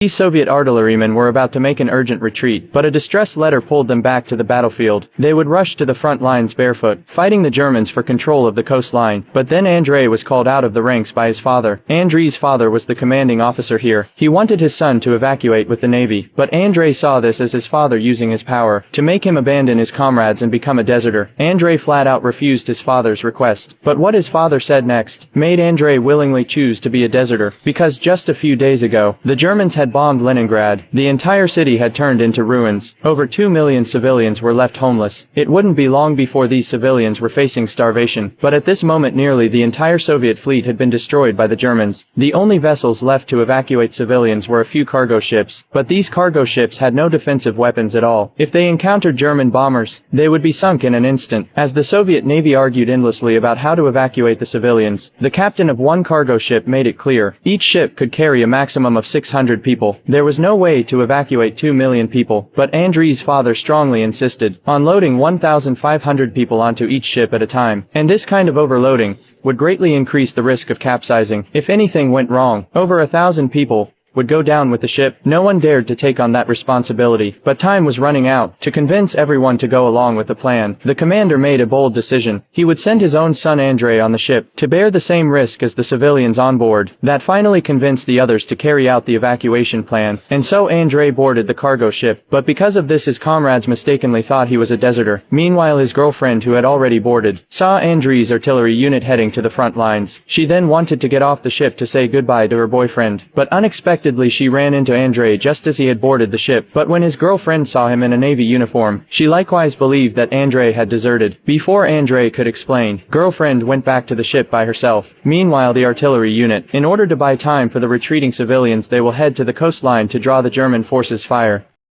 These Soviet artillerymen were about to make an urgent retreat, but a distress letter pulled them back to the battlefield. They would rush to the front lines barefoot, fighting the Germans for control of the coastline. But then Andrei was called out of the ranks by his father. Andrei's father was the commanding officer here. He wanted his son to evacuate with the navy, but Andrei saw this as his father using his power to make him abandon his comrades and become a deserter. Andrei flat out refused his father's request. But what his father said next made Andrei willingly choose to be a deserter, because just a few days ago, the Germans had bombed Leningrad. The entire city had turned into ruins. Over 2 million civilians were left homeless. It wouldn't be long before these civilians were facing starvation, but at this moment nearly the entire Soviet fleet had been destroyed by the Germans. The only vessels left to evacuate civilians were a few cargo ships, but these cargo ships had no defensive weapons at all. If they encountered German bombers, they would be sunk in an instant. As the Soviet Navy argued endlessly about how to evacuate the civilians, the captain of one cargo ship made it clear each ship could carry a maximum of 600 people. There was no way to evacuate 2 million people, but Andrei's father strongly insisted on loading 1,500 people onto each ship at a time, and this kind of overloading would greatly increase the risk of capsizing. If anything went wrong, over 1,000 people would go down with the ship. No one dared to take on that responsibility, but time was running out. To convince everyone to go along with the plan, the commander made a bold decision. He would send his own son Andrei on the ship to bear the same risk as the civilians on board. That finally convinced the others to carry out the evacuation plan, and so Andrei boarded the cargo ship. But because of this his comrades mistakenly thought he was a deserter. Meanwhile his girlfriend, who had already boarded, saw Andrei's artillery unit heading to the front lines. She then wanted to get off the ship to say goodbye to her boyfriend, but unexpectedly she ran into Andrei just as he had boarded the ship. But when his girlfriend saw him in a navy uniform, she likewise believed that Andrei had deserted. Before Andrei could explain, girlfriend went back to the ship by herself. Meanwhile the artillery unit, in order to buy time for the retreating civilians, they will head to the coastline to draw the German forces' fire.